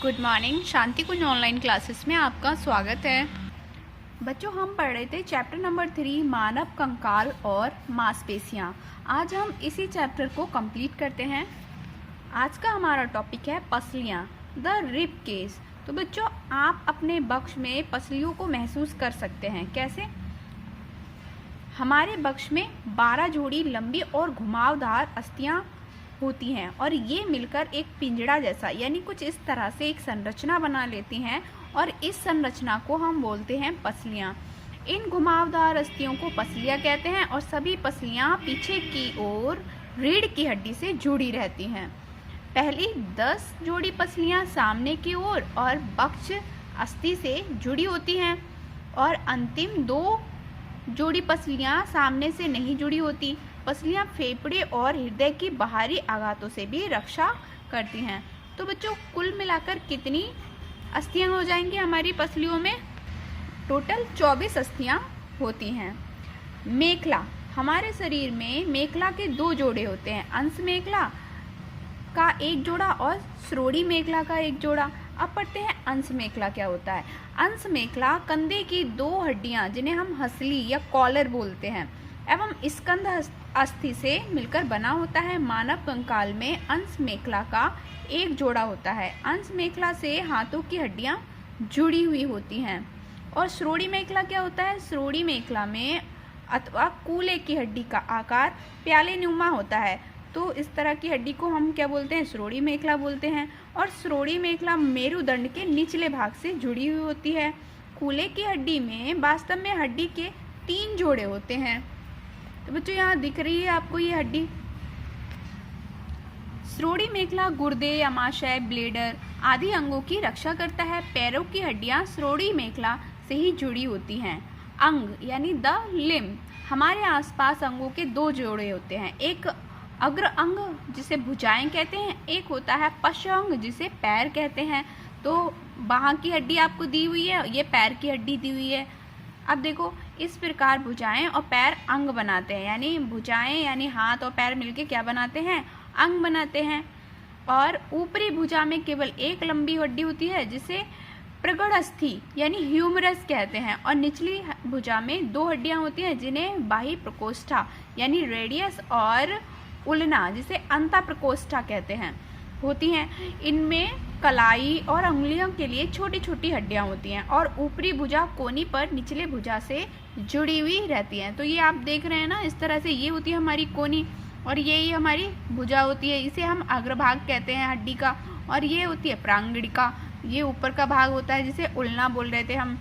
Good morning. Shanti Kunj online classes में आपका स्वागत है। बच्चों, हम पढ़ रहे थे चैप्टर नंबर 3 मानव कंकाल और मांसपेशियां। आज हम इसी चैप्टर को कंप्लीट करते हैं। आज का हमारा टॉपिक है पसलियां, द रिब केज। तो बच्चों, आप अपने बक्श में पसलियों को महसूस कर सकते हैं। कैसे? हमारे बक्श में 12 जोड़ी लंबी और घुमावदार अस्थियां होती हैं और ये मिलकर एक पिंजड़ा जैसा यानी कुछ इस तरह से एक संरचना बना लेती हैं और इस संरचना को हम बोलते हैं पसलियां। इन घुमावदार अस्थियों को पसलियां कहते हैं और सभी पसलियां पीछे की ओर रीढ़ की हड्डी से जुड़ी रहती हैं। पहली 10 जोड़ी पसलियां सामने की ओर और बक्ष अस्थि से जुड़ी होती हैं और अंतिम 2 जोड़ी पसलियां सामने से नहीं जुड़ी होती। पसलियां फेफड़े और हृदय की बाहरी आघातों से भी रक्षा करती हैं। तो बच्चों, कुल मिलाकर कितनी अस्थियां हो जाएंगी हमारी पसलियों में? टोटल 24 अस्थियां होती हैं। मेखला, हमारे शरीर में मेखला के 2 जोड़े होते हैं, अंश मेखला का एक जोड़ा और श्रोणि मेखला का एक जोड़ा। अब पढ़ते हैं अंश मेखला क्या होता है। अंश मेखला कंधे की 2 हड्डियां जिन्हें हम हंसली या कॉलर बोलते हैं एवं स्कंध अस्थि से मिलकर बना होता है। मानव कंकाल में अंश मेखला का एक जोड़ा होता है। अंश मेखला से हाथों की हड्डियां जुड़ी हुई होती हैं। और श्रोणि मेखला क्या होता है? श्रोणि मेखला में अथवा कूले की हड्डी का आकार प्याले नुमा होता है। तो इस तरह की हड्डी को हम क्या बोलते हैं? श्रोणि मेखला बोलते हैं। और श्रोणि मेखला मेरुदंड के निचले भाग से जुड़ी हुई होती है। कूले की हड्डी में वास्तव में हड्डी के 3 जोड़े होते हैं। तो बच्चों, यहाँ दिख रही है आपको ये हड्डी। श्रोणि मेखला गुर्दे, अमाशय, ब्लेडर आदि अंगों की रक्षा करता है। पैरों की हड्डियां श्रोणि मेखला से ही जुड़ी होती हैं। अंग यानी द लिम्ब, हमारे आसपास अंगों के 2 जोड़े होते हैं। एक अग्र अंग जिसे भुजाएं कहते हैं, एक होता है पश्च अंग जिसे पैर कहते हैं। तो बाਹਾਂ की हड्डी आपको दी हुई है, ये पैर की हड्डी दी हुई है। अब देखो, इस प्रकार भुजाएं और पैर अंग बनाते हैं, यानी भुजाएं यानी हाथ और पैर मिलके क्या बनाते हैं? अंग बनाते हैं। और ऊपरी भुजा में केवल एक लंबी हड्डी होती है जिसे प्रगढ़स्थि यानी ह्यूमरस कहते हैं और निचली भुजा में 2 हड्डियां होती हैं जिन्हें बाह्य प्रकोष्ठा यानी रेडियस और उल्ना जिसे अंता प्रकोष्ठा कहते हैं होती हैं। इनमें कलाई और अंगुलियों के लिए छोटी छोटी हड्डियां होती हैं और ऊपरी भुजा कोनी पर निचले भुजा से जुड़ी हुई रहती हैं। तो ये आप देख रहे हैं ना, इस तरह से ये होती है हमारी कोनी और ये हमारी भुजा होती है। इसे हम अग्रभाग कहते हैं हड्डी का। और ये होती है प्रांगणिका, ये ऊपर का भाग होता है जिसे उल्ना बोल रहे थे हम।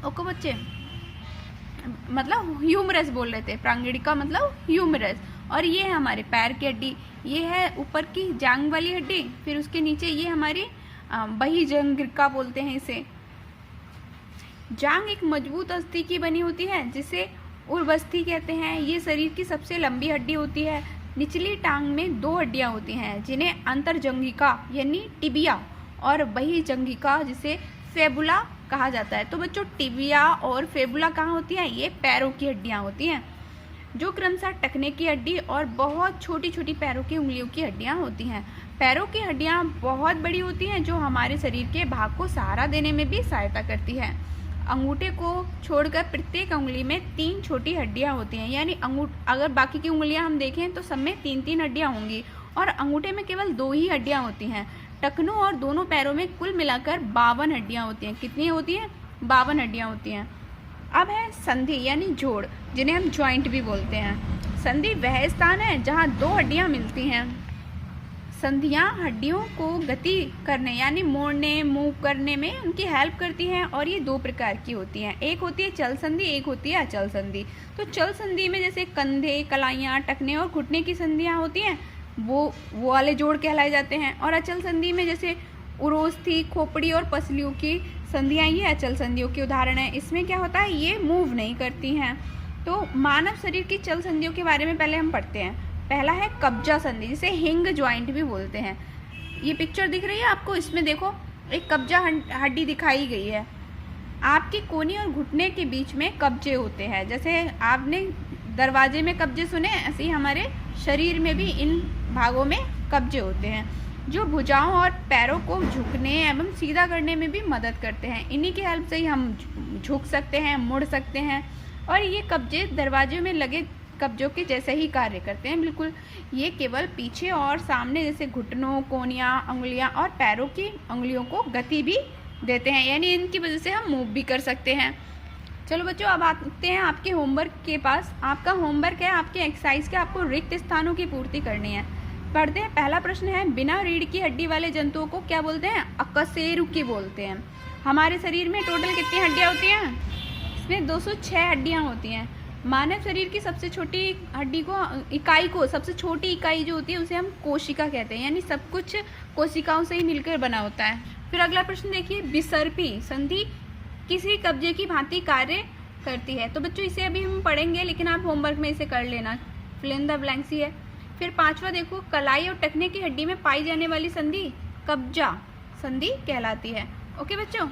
ओके बच्चे, मतलब ह्यूमरस बोल रहे थे, प्रांगणिका मतलब ह्यूमरस। और ये है हमारे पैर की हड्डी, ये है ऊपर की जांग वाली हड्डी। फिर उसके नीचे ये हमारी बहिजंघिका बोलते हैं इसे। जांग एक मजबूत अस्थि की बनी होती है जिसे उर्वस्थि कहते हैं। ये शरीर की सबसे लंबी हड्डी होती है। निचली टांग में 2 हड्डियां होती हैं जिन्हें अंतरजंघिका यानी टिबिया और बहिजंघिका जिसे फेबुला कहा जाता है। तो बच्चों, टिबिया और फेबुला कहाँ होती है? ये पैरों की हड्डियां होती हैं जो क्रमशः टखने की हड्डी और बहुत छोटी छोटी पैरों की उंगलियों की हड्डियां होती हैं। पैरों की हड्डियां बहुत बड़ी होती हैं जो हमारे शरीर के भाग को सहारा देने में भी सहायता करती है। अंगूठे को छोड़कर प्रत्येक उंगली में 3 छोटी हड्डियां होती हैं, यानी अगर बाकी की उंगलियां हम देखें तो सब में 3-3 हड्डियां होंगी और अंगूठे में केवल 2 ही हड्डियां होती हैं। टखनों और दोनों पैरों में कुल मिलाकर 52 हड्डियां होती हैं। कितनी होती हैं? 52 हड्डियां होती हैं। अब है संधि यानी जोड़, जिन्हें हम ज्वाइंट भी बोलते हैं। संधि वह स्थान है जहां 2 हड्डियां मिलती हैं। संधियां हड्डियों को गति करने यानी मोड़ने, मूव करने में उनकी हेल्प करती हैं और ये 2 प्रकार की होती हैं। एक होती है चल संधि, एक होती है अचल संधि। तो चल संधि में जैसे कंधे, कलाइयाँ, टखने और घुटने की संधियाँ होती हैं, वो वाले जोड़ कहलाए जाते हैं। और अचल संधि में जैसे उरोस्थि, खोपड़ी और पसलियों की संधियाँ, ये अचल संधियों के उदाहरण है। इसमें क्या होता है? ये मूव नहीं करती हैं। तो मानव शरीर की चल संधियों के बारे में पहले हम पढ़ते हैं। पहला है कब्जा संधि जिसे हिंग ज्वाइंट भी बोलते हैं। ये पिक्चर दिख रही है आपको, इसमें देखो एक कब्जा हड्डी दिखाई गई है। आपकी कोनी और घुटने के बीच में कब्जे होते हैं। जैसे आपने दरवाजे में कब्जे सुने, ऐसे ही हमारे शरीर में भी इन भागों में कब्जे होते हैं। जो भुजाओं और पैरों को झुकने एवं सीधा करने में भी मदद करते हैं। इन्हीं की हेल्प से ही हम झुक सकते हैं, मुड़ सकते हैं, और ये कब्जे दरवाजे में लगे कब्जों के जैसे ही कार्य करते हैं। बिल्कुल, ये केवल पीछे और सामने जैसे घुटनों, कोहनियाँ, उंगलियाँ और पैरों की उंगलियों को गति भी देते हैं, यानी इनकी वजह से हम मूव भी कर सकते हैं। चलो बच्चों, अब आते हैं आपके होमवर्क के पास। आपका होमवर्क है आपके एक्सरसाइज के, आपको रिक्त स्थानों की पूर्ति करनी है। पढ़ते हैं। पहला प्रश्न है, बिना रीढ़ की हड्डी वाले जंतुओं को क्या बोलते हैं? अकशेरुकी बोलते हैं। हमारे शरीर में टोटल कितनी हड्डियाँ होती हैं? इसमें 206 हड्डियाँ होती हैं। मानव शरीर की सबसे छोटी हड्डी को सबसे छोटी इकाई जो होती है उसे हम कोशिका कहते हैं, यानी सब कुछ कोशिकाओं से ही मिलकर बना होता है। फिर अगला प्रश्न देखिए, विसर्पी संधि किसी कब्जे की भांति कार्य करती है। तो बच्चों इसे अभी हम पढ़ेंगे, लेकिन आप होमवर्क में इसे कर लेना, फिल इन द ब्लैंक्स ही है। फिर पांचवा देखो, कलाई और टखने की हड्डी में पाई जाने वाली संधि कब्जा संधि कहलाती है। ओके बच्चों,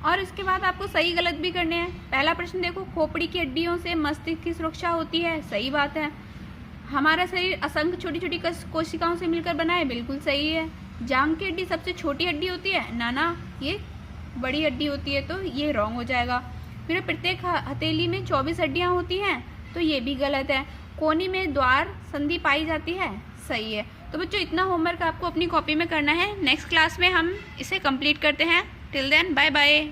और इसके बाद आपको सही गलत भी करने हैं। पहला प्रश्न देखो, खोपड़ी की हड्डियों से मस्तिष्क की सुरक्षा होती है। सही बात है। हमारा शरीर असंख्य छोटी छोटी कोशिकाओं से मिलकर बना है। बिल्कुल सही है। जांघ की हड्डी सबसे छोटी हड्डी होती है। ना, ये बड़ी हड्डी होती है, तो ये रॉन्ग हो जाएगा। फिर प्रत्येक हथेली में 24 हड्डियाँ होती हैं, तो ये भी गलत है। कोहनी में द्वार संधि पाई जाती है। सही है। तो बच्चों इतना होमवर्क आपको अपनी कॉपी में करना है। नेक्स्ट क्लास में हम इसे कंप्लीट करते हैं। Till then bye bye.